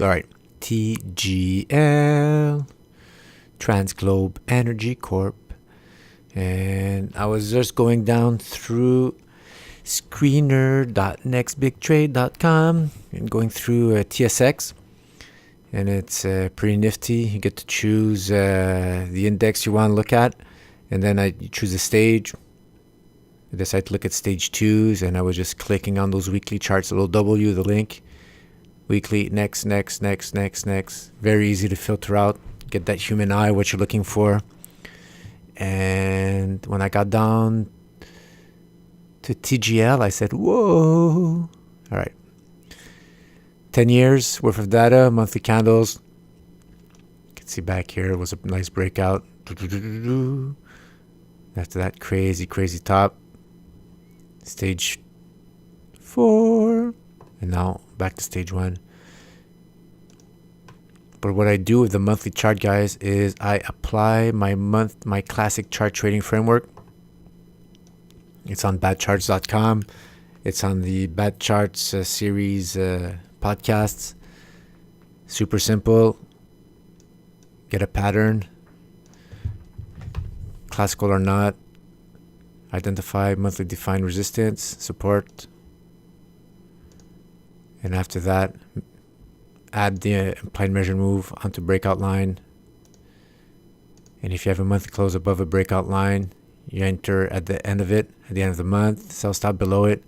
right, TGL, Transglobe Energy Corp. And I was just going down through screener.nextbigtrade.com and going through TSX. And it's pretty nifty. You get to choose the index you want to look at. And then you choose a stage. I decided to look at stage 2s, and I was just clicking on those weekly charts, a little W, the link. Weekly, next. Very easy to filter out. Get that human eye, what you're looking for. And when I got down to TGL, I said, whoa. All right. 10 years worth of data, monthly candles. You can see back here, it was a nice breakout. After that, crazy top. Stage 4. And now back to stage 1. But what I do with the monthly chart, guys, is I apply my classic chart trading framework. It's on badcharts.com. It's on the Bad Charts series podcasts. Super simple. Get a pattern. Classical or not. Identify monthly defined resistance, support. And after that, add the implied measure move onto breakout line. And if you have a monthly close above a breakout line, you enter at the end of it, at the end of the month, sell stop below it,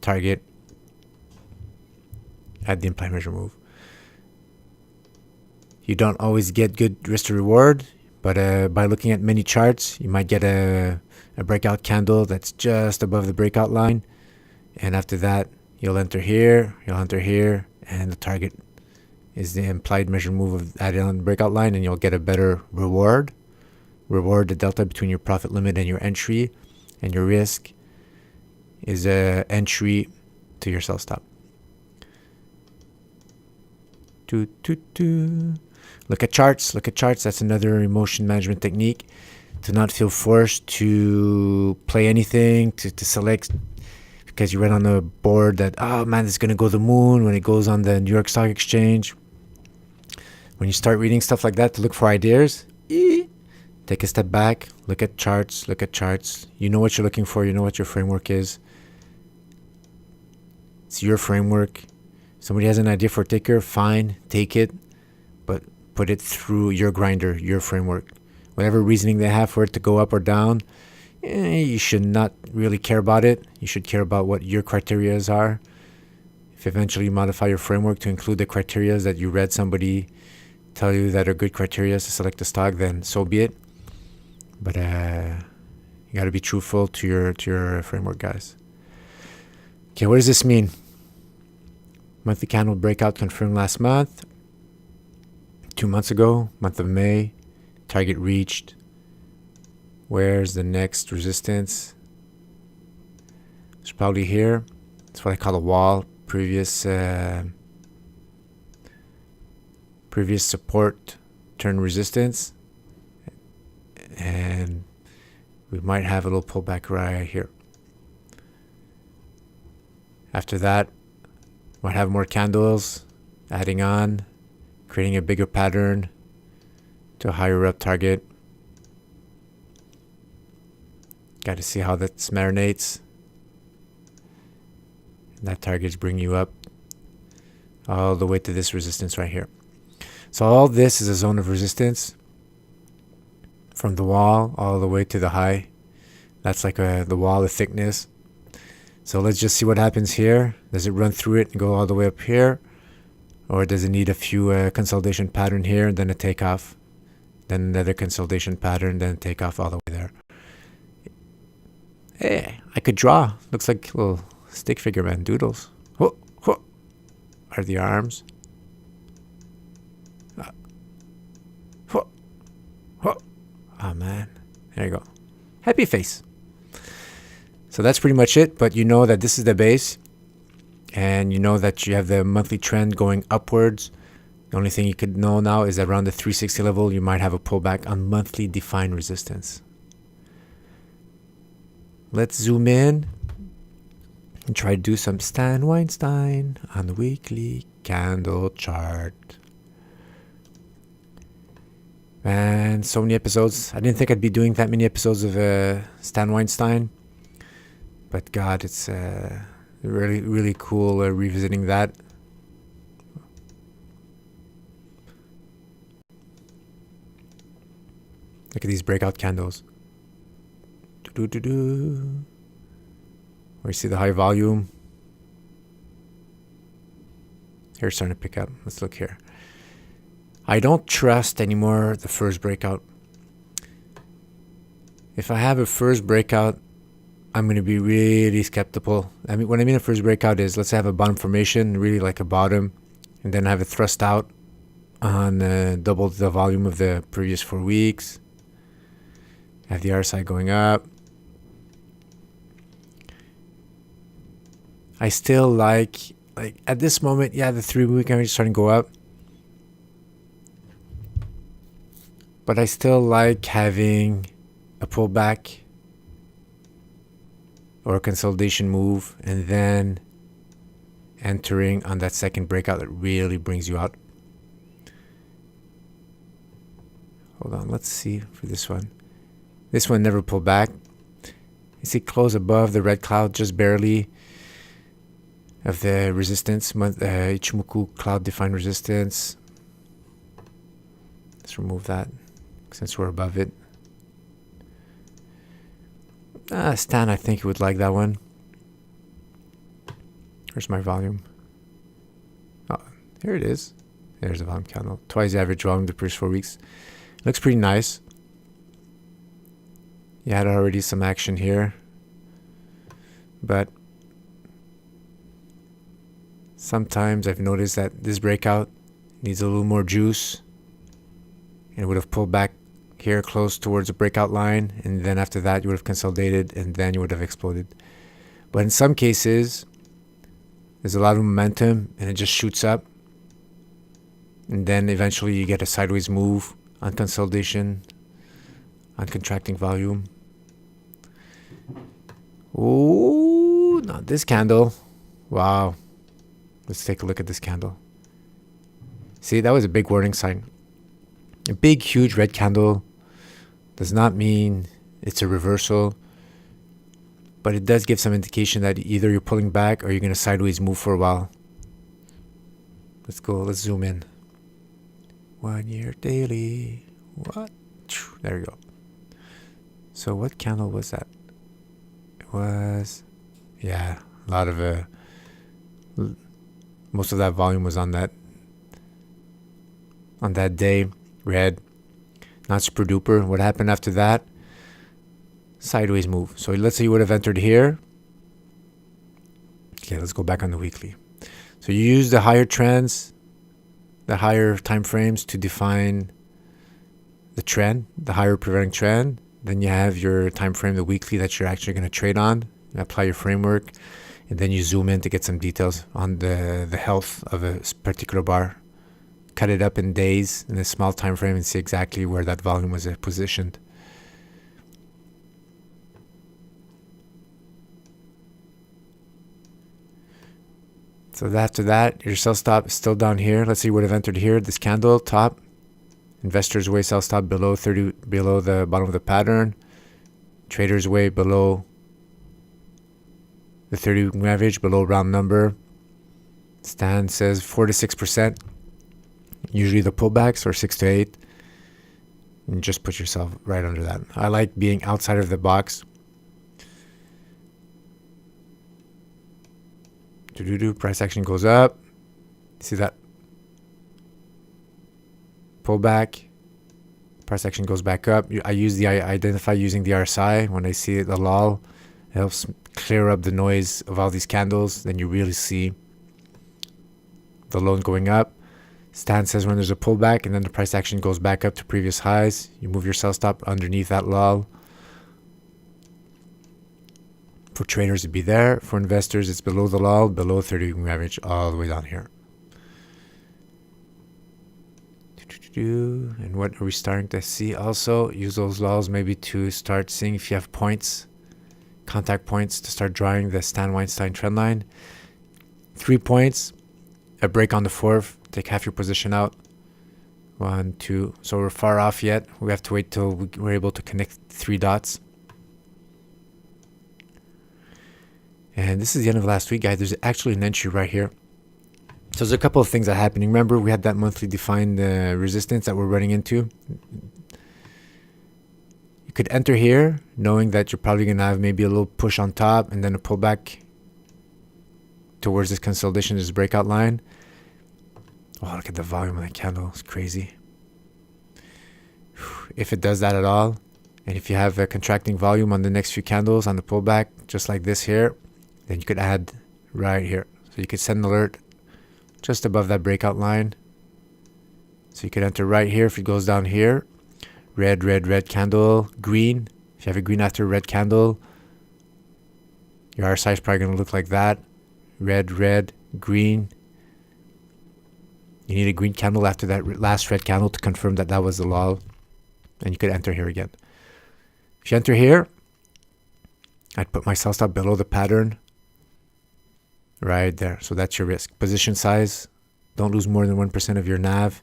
target, add the implied measure move. You don't always get good risk to reward, but by looking at many charts, you might get a breakout candle that's just above the breakout line. And after that, you'll enter here, and the target is the implied measure move of added on the breakout line, and you'll get a better reward. Reward, the delta between your profit limit and your entry, and your risk is a entry to your sell stop. Look at charts. That's another emotion management technique. To not feel forced to play anything, to select because you read on the board that, oh man, it's going to go to the moon when it goes on the New York Stock Exchange. When you start reading stuff like that to look for ideas, take a step back, look at charts. You know what you're looking for. You know what your framework is. It's your framework. Somebody has an idea for a ticker, fine, take it, but put it through your grinder, your framework. Whatever reasoning they have for it to go up or down, you should not really care about it. You should care about what your criteria are. If eventually you modify your framework to include the criteria that you read somebody tell you that are good criteria to select a stock, then so be it. But you got to be truthful to your framework, guys. Okay, what does this mean? Monthly candle breakout confirmed last month. 2 months ago, month of May, target reached. Where's the next resistance? It's probably here. It's what I call a wall. Previous support turn resistance. And we might have a little pullback right here. After that, might have more candles adding on, creating a bigger pattern to a higher up target. Got to see how that marinates. And that target is bringing you up all the way to this resistance right here. So all this is a zone of resistance from the wall all the way to the high. That's like the wall, the thickness. So let's just see what happens here. Does it run through it and go all the way up here? Or does it need a few consolidation pattern here and then a takeoff? Then another consolidation pattern, then take off all the way there. Hey, I could draw. Looks like little stick figure man doodles. Whoa, whoa. Are the arms? Whoa, whoa. Oh man, there you go. Happy face. So that's pretty much it. But you know that this is the base, and you know that you have the monthly trend going upwards. The only thing you could know now is that around the 360 level, you might have a pullback on monthly defined resistance. Let's zoom in and try to do some Stan Weinstein on the weekly candle chart. And so many episodes. I didn't think I'd be doing that many episodes of Stan Weinstein. But God, it's really, really cool revisiting that. Look at these breakout candles. Where you see the high volume. Here it's starting to pick up. Let's look here. I don't trust anymore the first breakout. If I have a first breakout, I'm going to be really skeptical. I mean, what I mean a first breakout is, let's say I have a bottom formation, really like a bottom, and then I have it thrust out on double the volume of the previous 4 weeks. I have the RSI going up. I still like at this moment, yeah, the 3-week average is starting to go up. But I still like having a pullback or a consolidation move and then entering on that second breakout that really brings you out. Hold on, let's see for this one. This one never pulled back. You see close above the red cloud, just barely, of the resistance, Ichimoku cloud defined resistance. Let's remove that since we're above it. Stan, I think you would like that one. Where's my volume? Oh, here it is. There's the volume candle. Twice the average volume the previous 4 weeks. Looks pretty nice. You had already some action here. But sometimes I've noticed that this breakout needs a little more juice. And it would have pulled back here close towards the breakout line, and then after that you would have consolidated, and then you would have exploded. But in some cases there's a lot of momentum and it just shoots up, and then eventually you get a sideways move on consolidation, on contracting volume. Oh, not this candle. Wow. Let's take a look at this candle. See, that was a big warning sign. A big, huge red candle does not mean it's a reversal, but it does give some indication that either you're pulling back or you're going to sideways move for a while. Let's go. Let's zoom in. 1 year daily. What? There we go. So what candle was that? It was, yeah, a lot of most of that volume was on that day. Red, not super duper. What happened after that? Sideways move. So let's say you would have entered here. Okay, let's go back on the weekly. So you use the higher trends, the higher time frames to define the trend, the higher prevailing trend. Then you have your time frame, the weekly, that you're actually going to trade on. You apply your framework, and then you zoom in to get some details on the health of a particular bar. Cut it up in days in a small time frame and see exactly where that volume was positioned. So after that, your sell stop is still down here. Let's say you would have entered here, this candle top. Investors way sell stop below the bottom of the pattern. Traders way below the 30-week average, below round number. Stan says 4 to 6%. Usually the pullbacks are 6 to 8. And just put yourself right under that. I like being outside of the box. Price action goes up. See that? Pullback. Price action goes back up. I identify using the RSI. When I see the lull, it helps clear up the noise of all these candles. Then you really see the loan going up. Stan says when there's a pullback and then the price action goes back up to previous highs, you move your sell stop underneath that lull. For traders, it'd be there. For investors, it's below the lull, below 30-week average, all the way down here. And what are we starting to see also? Use those lulls maybe to start seeing if you have points contact points to start drawing the Stan Weinstein trend line. 3 points, a break on the fourth, take half your position out. 1, 2. So we're far off yet. We have to wait till we're able to connect 3 dots. And this is the end of last week, guys. There's actually an entry right here. So there's a couple of things that are happening. Remember, we had that monthly defined resistance that we're running into. You could enter here knowing that you're probably going to have maybe a little push on top and then a pullback towards this consolidation, this breakout line. Oh, look at the volume of that candle. It's crazy. If it does that at all, and if you have a contracting volume on the next few candles on the pullback, just like this here, then you could add right here. So you could set an alert just above that breakout line. So you could enter right here if it goes down here. Red, red, red candle, green. If you have a green after a red candle, your RSI is probably going to look like that. Red, red, green. You need a green candle after that last red candle to confirm that that was the lull. And you could enter here again. If you enter here, I'd put my sell stop below the pattern. Right there. So that's your risk. Position size. Don't lose more than 1% of your NAV.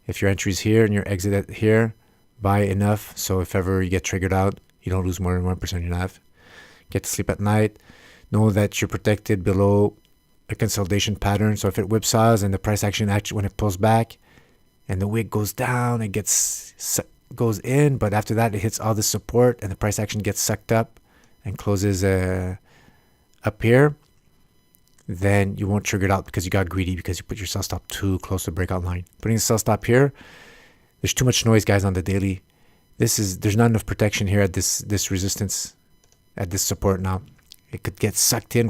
If your entry's here and your exit at here, buy enough. So if ever you get triggered out, you don't lose more than 1% of your NAV. Get to sleep at night. Know that you're protected below a consolidation pattern. So if it whipsaws and the price action actually, when it pulls back and the wick goes down, it goes in. But after that, it hits all the support and the price action gets sucked up and closes up here. Then you won't trigger it out because you got greedy because you put your sell stop too close to the breakout line. Putting the sell stop here, there's too much noise, guys, on the daily. There's not enough protection here at this resistance, at this support now. It could get sucked in,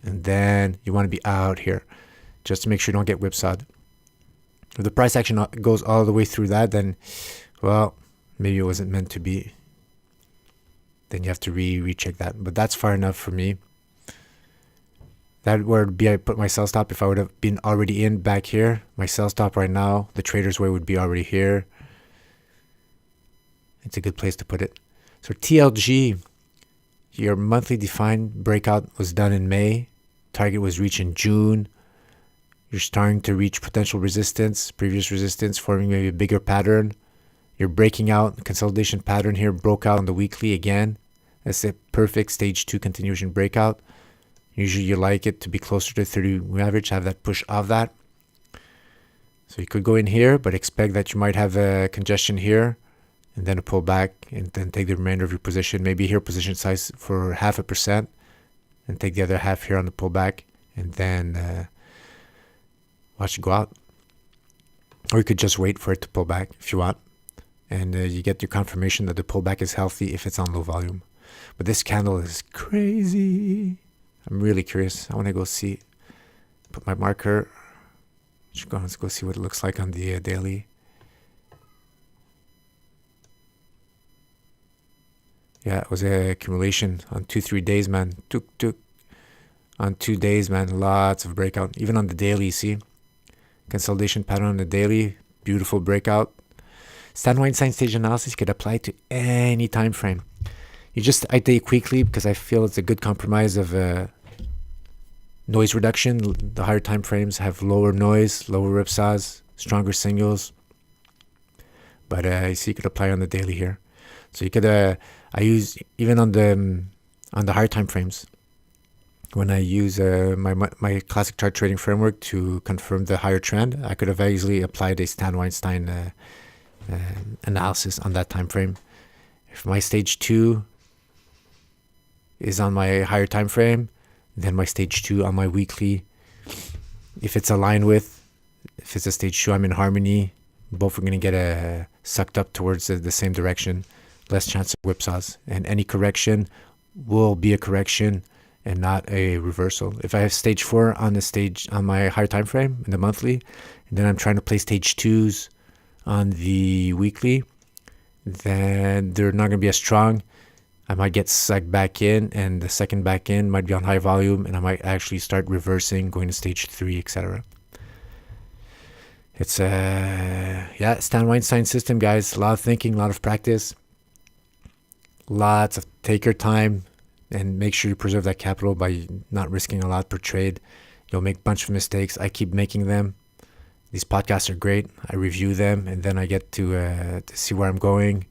and then you want to be out here just to make sure you don't get whipsawed. If the price action goes all the way through that, then, well, maybe it wasn't meant to be. Then you have to recheck that. But that's far enough for me. That would be I put my sell stop. If I would have been already in back here, my sell stop right now, the trader's way would be already here. It's a good place to put it. So TLG, your monthly defined breakout was done in May. Target was reached in June. You're starting to reach potential resistance, previous resistance, forming maybe a bigger pattern. You're breaking out. Consolidation pattern here broke out on the weekly again. That's a perfect stage 2 continuation breakout. Usually you like it to be closer to 30 average, have that push off that. So you could go in here, but expect that you might have a congestion here and then a pullback and then take the remainder of your position. Maybe here position size for 0.5% and take the other half here on the pullback and then watch it go out. Or you could just wait for it to pull back if you want. And you get your confirmation that the pullback is healthy if it's on low volume. But this candle is crazy. I'm really curious. I want to go see. Put my marker. Let's go see what it looks like on the daily. Yeah, it was an accumulation on 2-3 days, man. On 2 days, man. Lots of breakout. Even on the daily, you see. Consolidation pattern on the daily. Beautiful breakout. Stan Weinstein stage analysis could apply to any time frame. I take weekly because I feel it's a good compromise of noise reduction. The higher time frames have lower noise, lower whipsaws, stronger signals. But you see, you could apply on the daily here. So you could I use even on the higher time frames when I use my classic chart trading framework to confirm the higher trend. I could have easily applied a Stan Weinstein analysis on that time frame. If my stage 2 is on my higher time frame, then my stage 2 on my weekly, if it's aligned with, if it's a stage 2, I'm in harmony, both are going to get sucked up towards the same direction, less chance of whipsaws, and any correction will be a correction and not a reversal. If I have stage 4 on my higher time frame in the monthly, and then I'm trying to play stage 2s on the weekly, then they're not going to be as strong. I might get sucked back in, and the second back in might be on high volume, and I might actually start reversing, going to stage 3, etc. It's Stan Weinstein system, guys. A lot of thinking, a lot of practice, Take your time and make sure you preserve that capital by not risking a lot per trade. You'll make a bunch of mistakes. I keep making them. These podcasts are great. I review them and then I get to see where I'm going.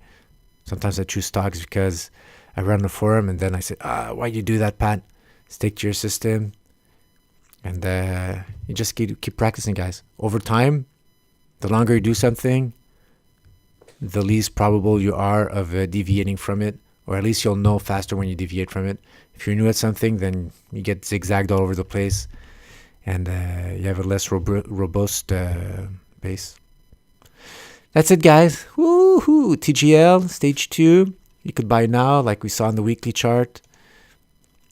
Sometimes I choose stocks because I run the forum and then I say, why'd you do that, Pat? Stick to your system. And you just keep practicing, guys. Over time, the longer you do something, the least probable you are of deviating from it, or at least you'll know faster when you deviate from it. If you're new at something, then you get zigzagged all over the place, and you have a less robust base. That's it, guys. Woohoo! TGL, stage 2. You could buy now, like we saw in the weekly chart,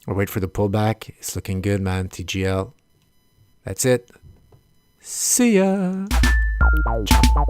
or wait for the pullback. It's looking good, man. TGL. That's it. See ya. Ciao.